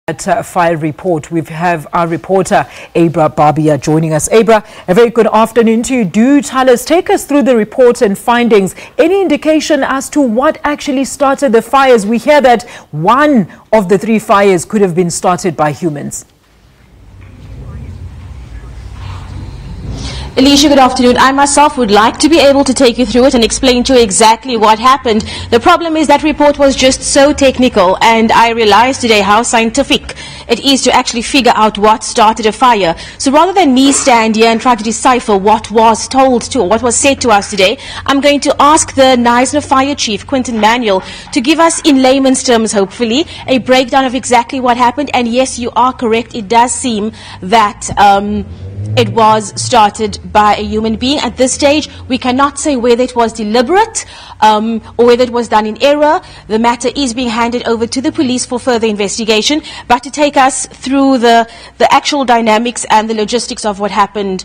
At fire report, we have our reporter Abra Barbier joining us. Abra, a very good afternoon to you. Do tell us, take us through the report and findings. Any indication as to what actually started the fires? We hear that one of the three fires could have been started by humans. Alicia, good afternoon. I myself would like to be able to take you through it and explain to you exactly what happened. The problem is that report was just so technical, and I realized today how scientific it is to actually figure out what started a fire. So rather than me stand here and try to decipher what was told to or what was said to us today, I'm going to ask the Knysna Fire Chief, Quinton Manuel, to give us in layman's terms, hopefully, a breakdown of exactly what happened. And yes, you are correct. It does seem that it was started by a human being. At this stage, we cannot say whether it was deliberate or whether it was done in error. The matter is being handed over to the police for further investigation. But to take us through the actual dynamics and the logistics of what happened,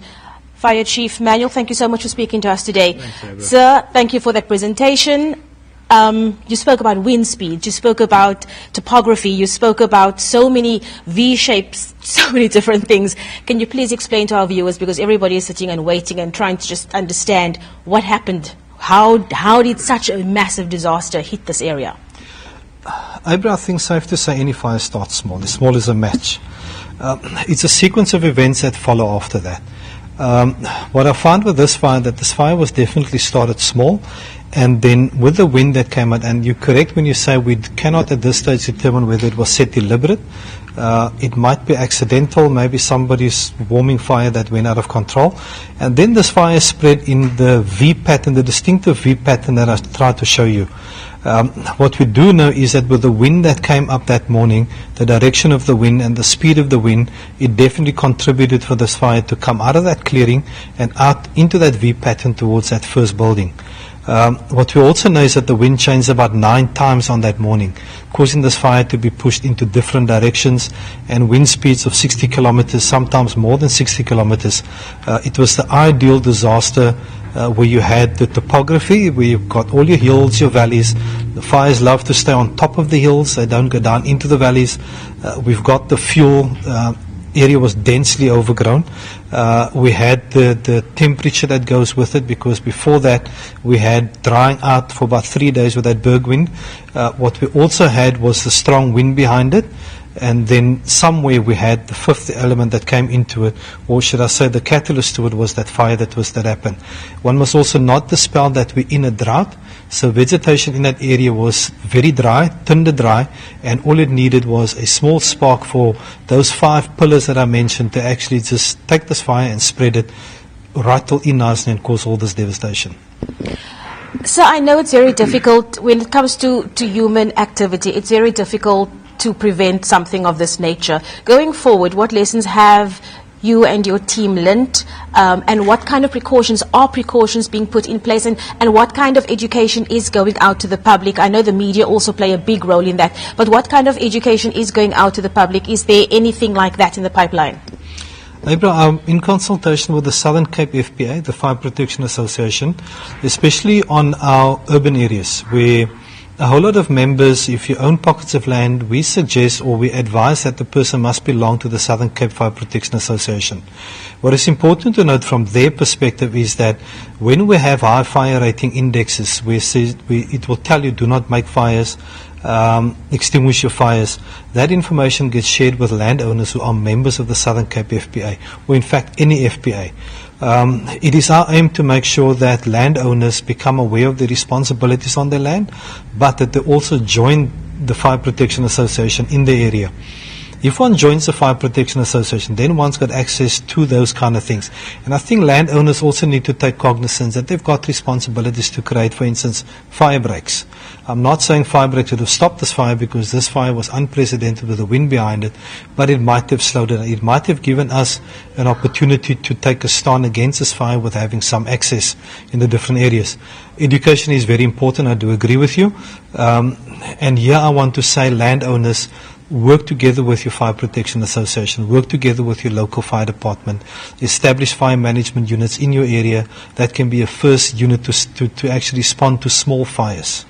Fire Chief Manuel, thank you so much for speaking to us today. Thanks, Sir, thank you for that presentation. You spoke about wind speed, you spoke about topography, you spoke about so many V-shapes, so many different things. Can you please explain to our viewers, because everybody is sitting and waiting and trying to just understand what happened? How did such a massive disaster hit this area? Abra, I think it's safe to say any fire starts small. As small as a match. It's a sequence of events that follow after that. What I found with this fire, that this fire was definitely started small, and then with the wind that came out, and you're correct when you say we cannot at this stage determine whether it was set deliberate. It might be accidental, maybe somebody's warming fire that went out of control. And then this fire spread in the V pattern, the distinctive V pattern that I tried to show you. What we do know is that with the wind that came up that morning, the direction of the wind and the speed of the wind, it definitely contributed for this fire to come out of that clearing and out into that V pattern towards that first building. What we also know is that the wind changed about 9 times on that morning, causing this fire to be pushed into different directions, and wind speeds of 60 kilometers, sometimes more than 60 kilometers. It was the ideal disaster where you had the topography, where you've got all your hills, your valleys. The fires love to stay on top of the hills, they don't go down into the valleys. We've got the fuel. Area was densely overgrown. We had the temperature that goes with it, because before that we had drying out for about 3 days with that berg wind. What we also had was the strong wind behind it, and then somewhere we had the fifth element that came into it, or should I say the catalyst to it, was that fire that happened. One must also not dispel that we're in a drought, so vegetation in that area was very dry, tinder dry, and all it needed was a small spark for those 5 pillars that I mentioned to actually just take this fire and spread it right till in Knysna and cause all this devastation. So I know it's very difficult when it comes to human activity. It's very difficult to prevent something of this nature. Going forward, what lessons have you and your team learnt, and what kind of precautions being put in place, and what kind of education is going out to the public? I know the media also play a big role in that, but what kind of education is going out to the public? Is there anything like that in the pipeline? Abra, in consultation with the Southern Cape FPA, the Fire Protection Association, especially on our urban areas where a whole lot of members, if you own pockets of land, we suggest or we advise that the person must belong to the Southern Cape Fire Protection Association. What is important to note from their perspective is that when we have high fire rating indexes, it will tell you do not make fires, extinguish your fires. That information gets shared with landowners who are members of the Southern Cape FPA, or in fact any FPA. It is our aim to make sure that landowners become aware of their responsibilities on their land, but that they also join the Fire Protection Association in the area. If one joins the Fire Protection Association, then one's got access to those kind of things. And I think landowners also need to take cognizance that they've got responsibilities to create, for instance, fire breaks. I'm not saying fire breaks would have stopped this fire, because this fire was unprecedented with the wind behind it, but it might have slowed it. It might have given us an opportunity to take a stand against this fire with having some access in the different areas. Education is very important, I do agree with you. And here I want to say landowners, work together with your Fire Protection Association, work together with your local fire department, establish fire management units in your area that can be a first unit to actually respond to small fires.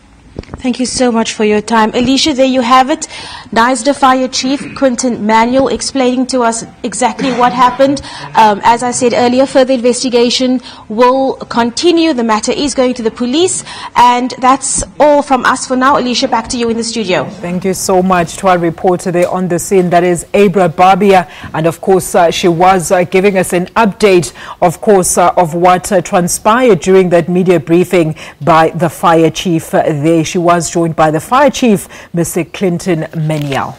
Thank you so much for your time. Alicia, there you have it. Knysna Fire Chief Quinton Manuel explaining to us exactly what happened. As I said earlier, further investigation will continue. The matter is going to the police. And that's all from us for now. Alicia, back to you in the studio. Thank you so much to our reporter there on the scene. That is Abra Barbier. And of course, she was giving us an update, of course, of what transpired during that media briefing by the fire chief there. She was joined by the fire chief, Mr. Quinton Manuel.